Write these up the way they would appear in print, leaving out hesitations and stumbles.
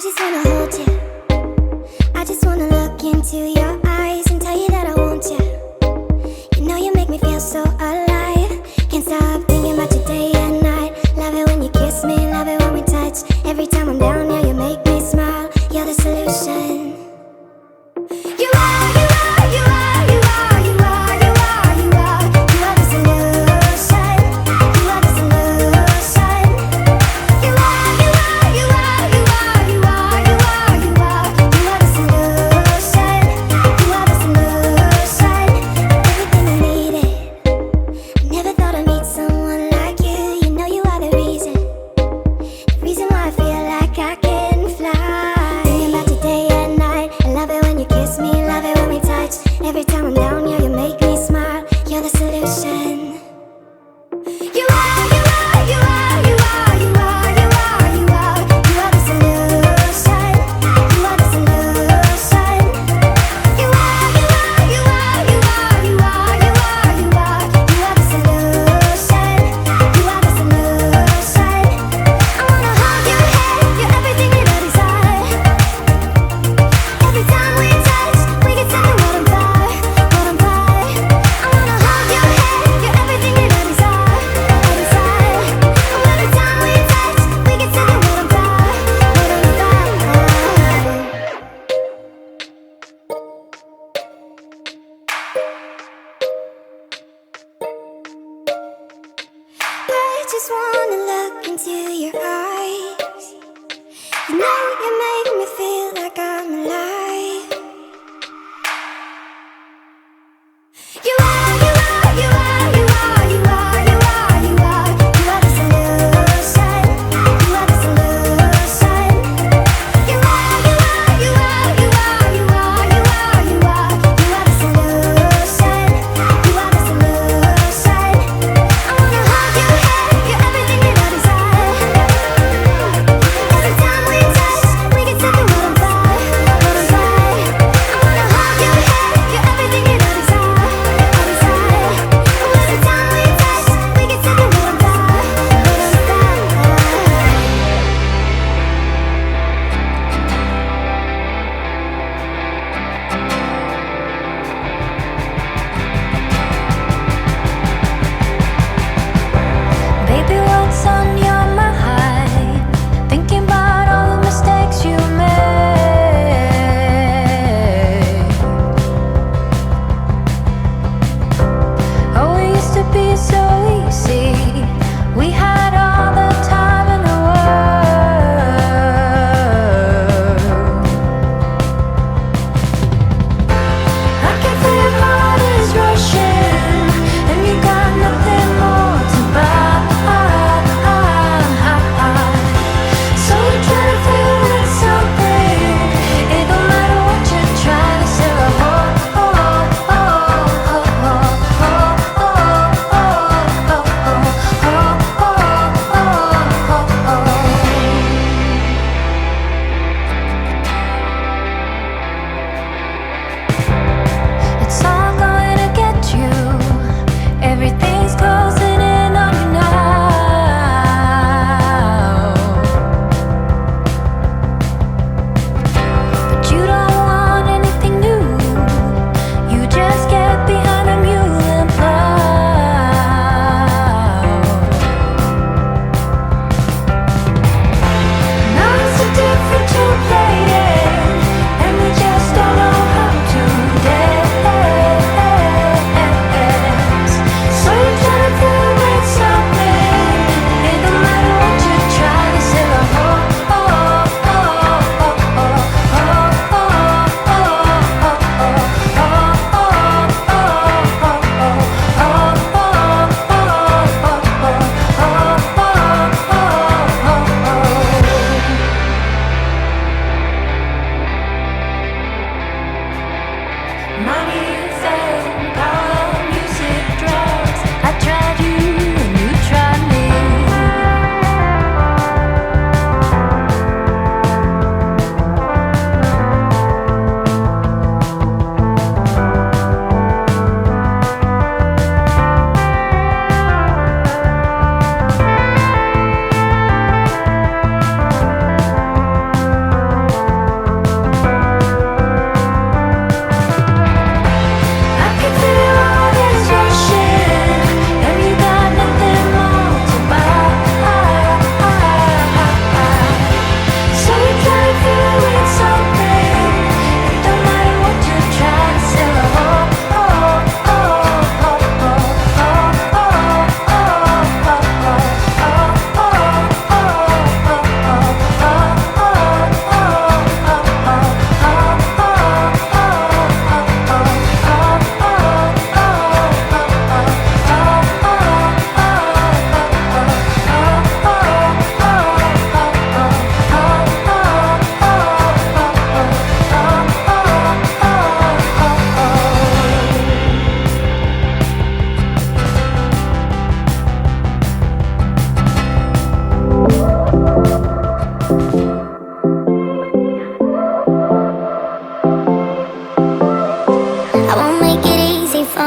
just wanna hold you. I just wanna look into your eyes and tell you that I want you. You know you make me feel so alive. Can't stop thinking about you day and night. Love it when you kiss me, love it when we touch. Every time I'm down, yeah, you make me smile. You're the solution. You are, you are, you are, you are, you are, you are, you are. You are the solution. You are the solution. You are, you are, you are, you are, you are, you are, you are. You are the solution. You are the solution. Everything I needed. Never thought I'd meet someone like you. You know you are the reason why I feel like I can fly. Thinking about you day and night. I love it when you kiss me, love it when we touch. Every time I'm down, yeah, you make me smile. You're the solution. You are, you are, you are, you are, you are, you are, you are. You are the solution. You are the solution. You are, you are, you are, you are, you are, you are, you are. You are the solution. You are the solution. I wanna hold your hand, you're everything that I desire. Every time we touch, we can set the world on fire, world on fire. I wanna hold your hand, you're everything that I desire, I desire. Every time we touch, we can set the world on fire, world on fire. I just wanna look into your eyes. You know you make me feel like I'm alive. You are, you are, you are, you are, you are, you are, you are. You are the solution. You are the solution. You are, you are, you are, you are, you are, you are, you are. You are the solution. You are the solution. I wanna hold your hand, you're everything that I desire. Every time we touch, we can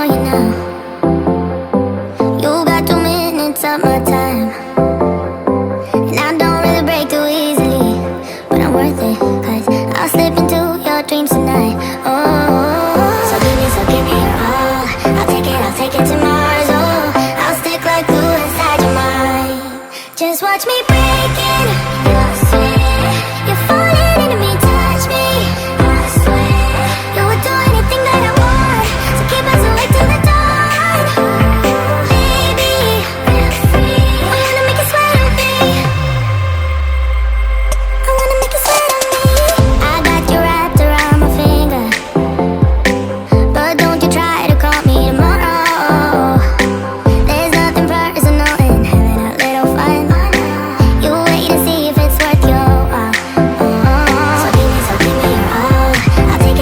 on you now. You got 2 minutes of my time, and I don't really break too easily, but I'm worth it, 'cause I'll slip into your dreams tonight. Oh, so give me your all. I'll take it to Mars. Oh, I'll stick like glue inside your mind. Just watch me breaking. I swear you're falling into me. Touch me. I swear you would do anything that I want, so keep us awake till the dawn. Baby, feel free. I wanna make you sweat on me. I wanna make you sweat on me. I got you wrapped around my finger, but don't you try to call me tomorrow. There's nothing personal in having a little fun. You wait and see if it's worth your while. So give me your all. I'll take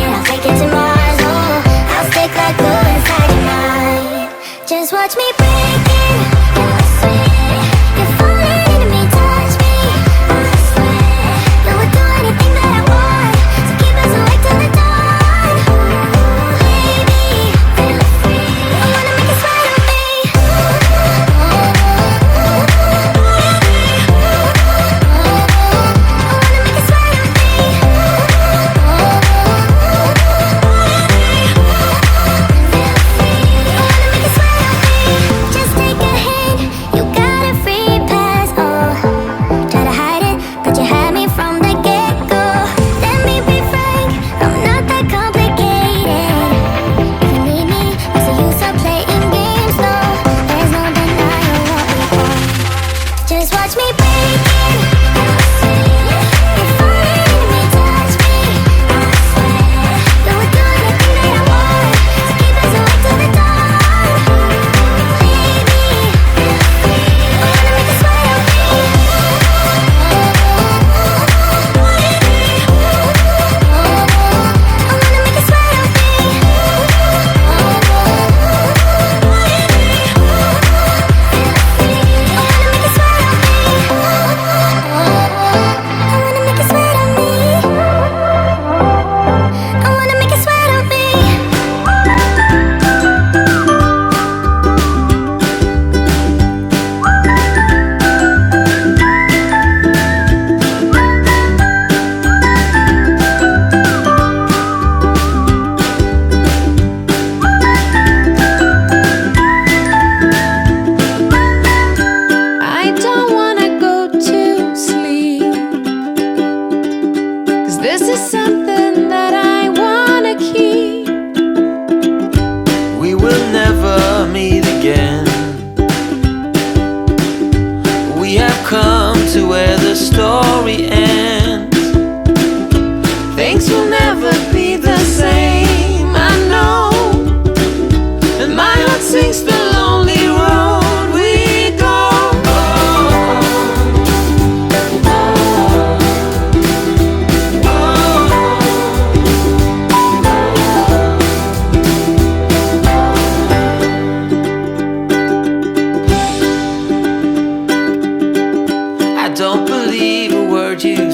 it to Mars. Oh, I'll stick like glue inside your mind. Just watch me breaking. I swear you're falling into me. Touch me. I swear you would do anything that I want, so keep us awake till the dawn. Baby, feel free. I wanna make you sweat on me. I wanna make you sweat on me. Feel free. I wanna make you sweat on me. Just take a hint, you got a free pass. Oh, try to hide it, but you had me from the get-go. Let me be frank, I'm not that complicated. If you need me, what's the use of playing games? No, there's no denying what we want. Just watch me break it. I swear you're falling into me. Touch me. I swear you would do anything that I want, so keep us awake till the dawn. Baby, feel free. I wanna make you sweat on me. I wanna make you sweat on me. I don't wanna go to sleep, 'cause this is something that I wanna keep. We will never meet again. We have come to where the story ends. Things will never be the same, I know. And my heart sings the lonely road we go. I don't believe a word you